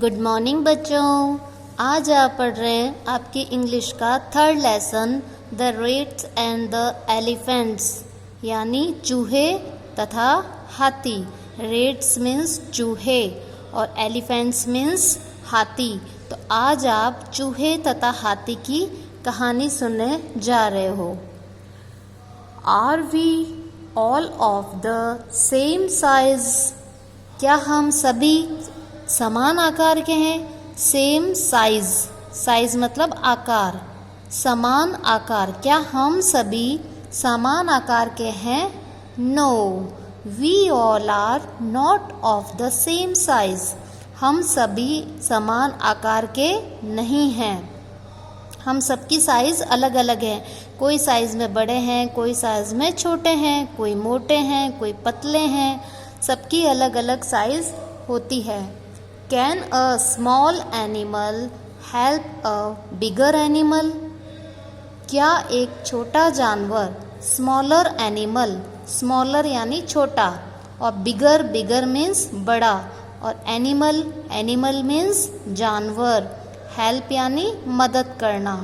Good morning बच्चों। आज आप पढ़ रहे हैं आपकी इंग्लिश का third lesson the rates and the elephants, यानी चूहे तथा हाथी। रेट्स मीन्स चूहे और एलिफेंट्स मीन्स हाथी। तो आज आप चूहे तथा हाथी की कहानी सुनने जा रहे हो। Are we all of the same size? क्या हम सभी समान आकार के हैं? सेम साइज, साइज मतलब आकार, समान आकार। क्या हम सभी समान आकार के हैं? No, we all are not of the same size. हम सभी समान आकार के नहीं हैं। हम सबकी साइज़ अलग अलग है। कोई साइज़ में बड़े हैं, कोई साइज़ में छोटे हैं, कोई मोटे हैं, कोई पतले हैं। सबकी अलग अलग साइज़ होती है। Can a small animal help a bigger animal? क्या एक छोटा जानवर, स्मॉलर एनिमल, स्मॉलर यानी छोटा, और बिगर, बिगर मीन्स बड़ा, और एनिमल, एनिमल मीन्स जानवर, हेल्प यानी मदद करना।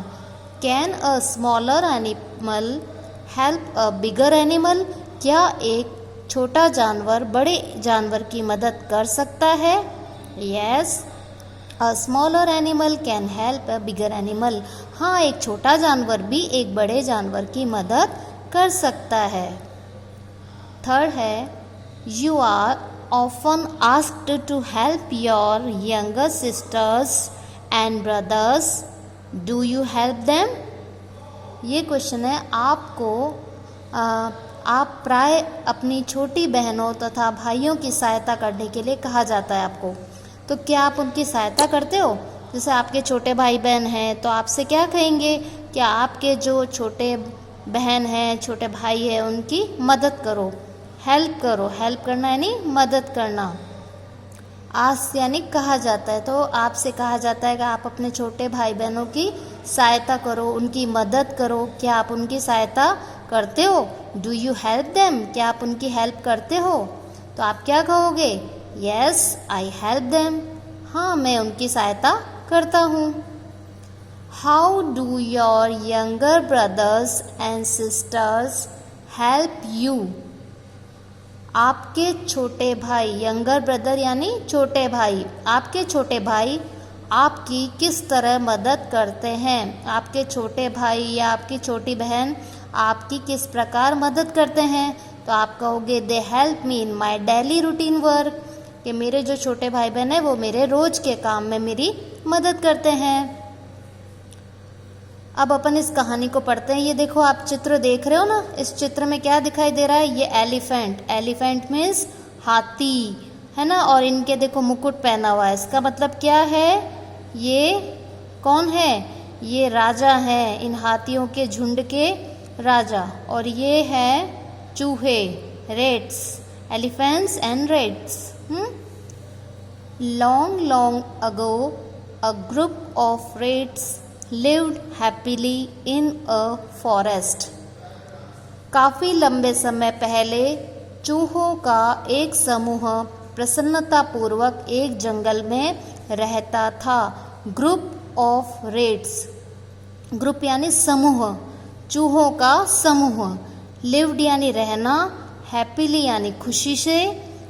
Can a smaller animal help a bigger animal? क्या एक छोटा जानवर बड़े जानवर की मदद कर सकता है? Yes, a smaller animal can help a bigger animal. हाँ, एक छोटा जानवर भी एक बड़े जानवर की मदद कर सकता है। थर्ड है, you are often asked to help your younger sisters and brothers, do you help them? ये क्वेश्चन है। आपको आप प्राय अपनी छोटी बहनों तथा भाइयों की सहायता करने के लिए कहा जाता है आपको। तो क्या आप उनकी सहायता करते हो? जैसे आपके छोटे भाई बहन हैं तो आपसे क्या कहेंगे? क्या आपके जो छोटे बहन हैं, छोटे भाई हैं, उनकी मदद करो, हेल्प करो। हेल्प करना यानी मदद करना। आस्क यानी कहा जाता है। तो आपसे कहा जाता है कि आप अपने छोटे भाई बहनों की सहायता करो, उनकी मदद करो। क्या आप उनकी सहायता करते हो? Do you help them? क्या आप उनकी हेल्प करते हो? तो आप क्या कहोगे? Yes, I help them. हाँ, मैं उनकी सहायता करता हूँ। How do your younger brothers and sisters help you? आपके छोटे भाई, यंगर ब्रदर यानी छोटे भाई, आपके छोटे भाई आपकी किस तरह मदद करते हैं? आपके छोटे भाई या आपकी छोटी बहन आपकी किस प्रकार मदद करते हैं? तो आप कहोगे they help me in my daily routine work, कि मेरे जो छोटे भाई बहन हैं वो मेरे रोज के काम में मेरी मदद करते हैं। अब अपन इस कहानी को पढ़ते हैं। ये देखो, आप चित्र देख रहे हो ना, इस चित्र में क्या दिखाई दे रहा है? ये एलिफेंट, एलिफेंट मीन्स हाथी है ना, और इनके देखो मुकुट पहना हुआ है। इसका मतलब क्या है? ये कौन है? ये राजा हैं, इन हाथियों के झुंड के राजा। और ये है चूहे, rates, elephants and rates. Long long ago a group of rates lived happily in a forest. काफ़ी लंबे समय पहले चूहों का एक समूह प्रसन्नतापूर्वक एक जंगल में रहता था। ग्रुप ऑफ रेट्स, ग्रुप यानी समूह, चूहों का समूह। लिव्ड यानी रहना, हैप्पीली यानी खुशी से,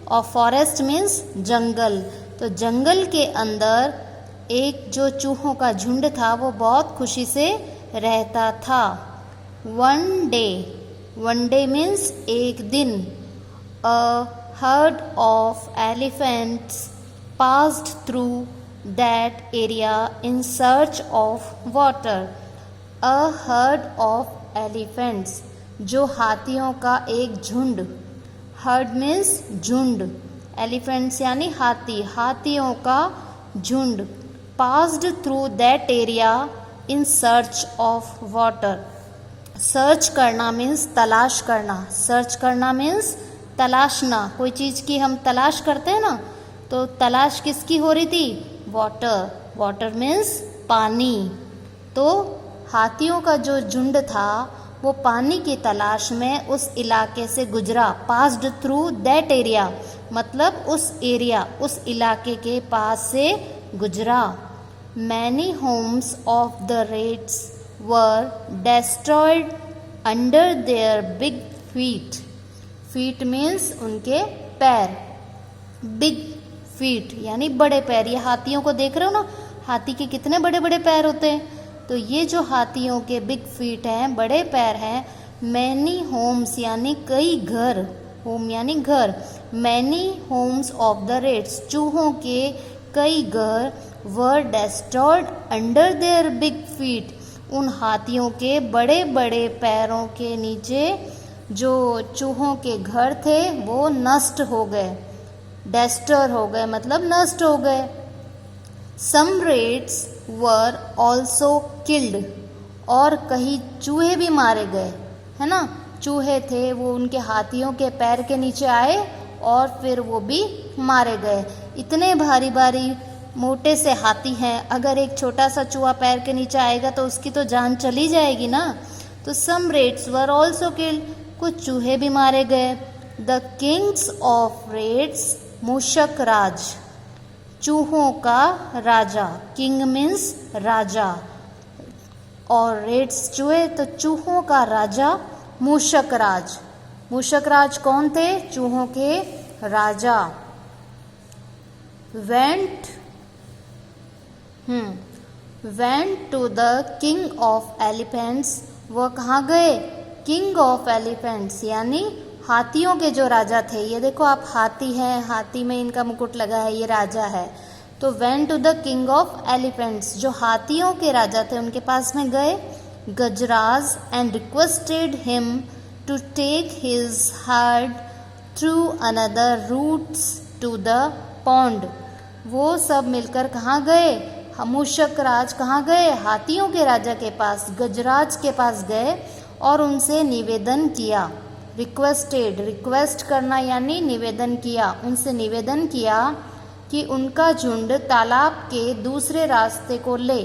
और फॉरेस्ट मीन्स जंगल। तो जंगल के अंदर एक जो चूहों का झुंड था वो बहुत खुशी से रहता था। One day, one day means एक दिन, a herd of elephants passed through that area in search of water. A herd of elephants, जो हाथियों का एक झुंड, हर्ड मीन्स झुंड, एलिफेंट्स यानी हाथी, हाथियों का झुंड, passed through that area in search of water. Search करना मीन्स तलाश करना, सर्च करना मीन्स तलाशना। कोई चीज़ की हम तलाश करते हैं ना, तो तलाश किसकी हो रही थी? वाटर, वाटर मीन्स पानी। तो हाथियों का जो झुंड था वो पानी की तलाश में उस इलाके से गुजरा। पास्ड थ्रू दैट एरिया मतलब उस एरिया, उस इलाके के पास से गुजरा। Many homes of the rates were destroyed under their big feet. Feet means उनके पैर, बिग फीट यानी बड़े पैर। ये हाथियों को देख रहे हो ना, हाथी के कितने बड़े बड़े पैर होते हैं। तो ये जो हाथियों के बिग फीट हैं, बड़े पैर हैं। मैनी होम्स यानी कई घर, होम यानी घर। Many homes of the rats, चूहों के कई घर। Were destroyed under their big feet, उन हाथियों के बड़े बड़े पैरों के नीचे जो चूहों के घर थे वो नष्ट हो गए। डेस्टर हो गए मतलब नष्ट हो गए। सम रेट्स वर ऑल्सो किल्ड, और कहीं चूहे भी मारे गए, है ना। चूहे थे वो उनके हाथियों के पैर के नीचे आए और फिर वो भी मारे गए। इतने भारी भारी मोटे से हाथी हैं, अगर एक छोटा सा चूहा पैर के नीचे आएगा तो उसकी तो जान चली जाएगी ना। तो सम रेट्स वर ऑल्सो किल्ड, कुछ चूहे भी मारे गए। द किंग्स ऑफ रेट्स, मूषक राज, चूहों का राजा। किंग मीन्स राजा, और रेट्स चूहे, तो चूहों का राजा मूषक राज। मूषक राज कौन थे? चूहों के राजा। Went to the king of elephants, वह कहाँ गए? किंग ऑफ एलिफेंट्स यानी हाथियों के जो राजा थे। ये देखो आप, हाथी हैं, हाथी में इनका मुकुट लगा है, ये राजा है। तो went to the king of elephants, जो हाथियों के राजा थे उनके पास में गए। Gajraj and requested him to take his herd through another routes to the pond. वो सब मिलकर कहाँ गए? मूषक राज कहाँ गए? हाथियों के राजा के पास, गजराज के पास गए और उनसे निवेदन किया। रिक्वेस्टेड, रिक्वेस्ट करना यानी निवेदन किया। उनसे निवेदन किया कि उनका झुंड तालाब के दूसरे रास्ते को ले।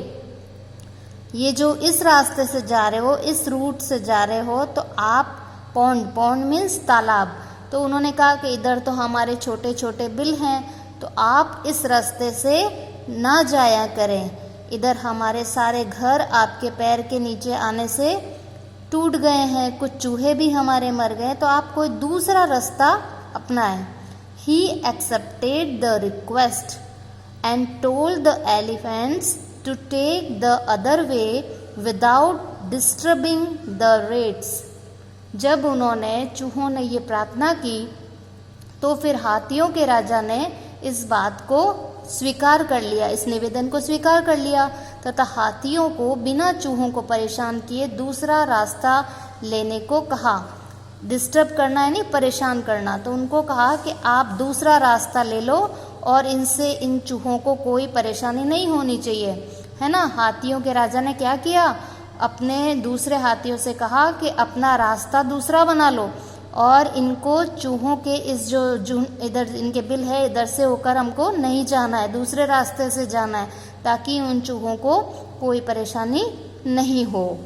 ये जो इस रास्ते से जा रहे हो, इस रूट से जा रहे हो, तो आप पॉन्ड, पॉन्ड मीन्स तालाब। तो उन्होंने कहा कि इधर तो हमारे छोटे छोटे बिल हैं, तो आप इस रास्ते से ना जाया करें। इधर हमारे सारे घर आपके पैर के नीचे आने से टूट गए हैं, कुछ चूहे भी हमारे मर गए, तो आप कोई दूसरा रास्ता अपनाएं। He accepted the request and told the elephants to take the other way without disturbing the rats. जब उन्होंने, चूहों ने ये प्रार्थना की, तो फिर हाथियों के राजा ने इस बात को स्वीकार कर लिया, इस निवेदन को स्वीकार कर लिया, तथा हाथियों को बिना चूहों को परेशान किए दूसरा रास्ता लेने को कहा। डिस्टर्ब करना है नहीं, परेशान करना। तो उनको कहा कि आप दूसरा रास्ता ले लो और इनसे, इन चूहों को कोई परेशानी नहीं होनी चाहिए, है ना। हाथियों के राजा ने क्या किया? अपने दूसरे हाथियों से कहा कि अपना रास्ता दूसरा बना लो और इनको, चूहों के इस जो इधर इनके बिल है, इधर से होकर हमको नहीं जाना है, दूसरे रास्ते से जाना है, ताकि उन चूहों को कोई परेशानी नहीं हो।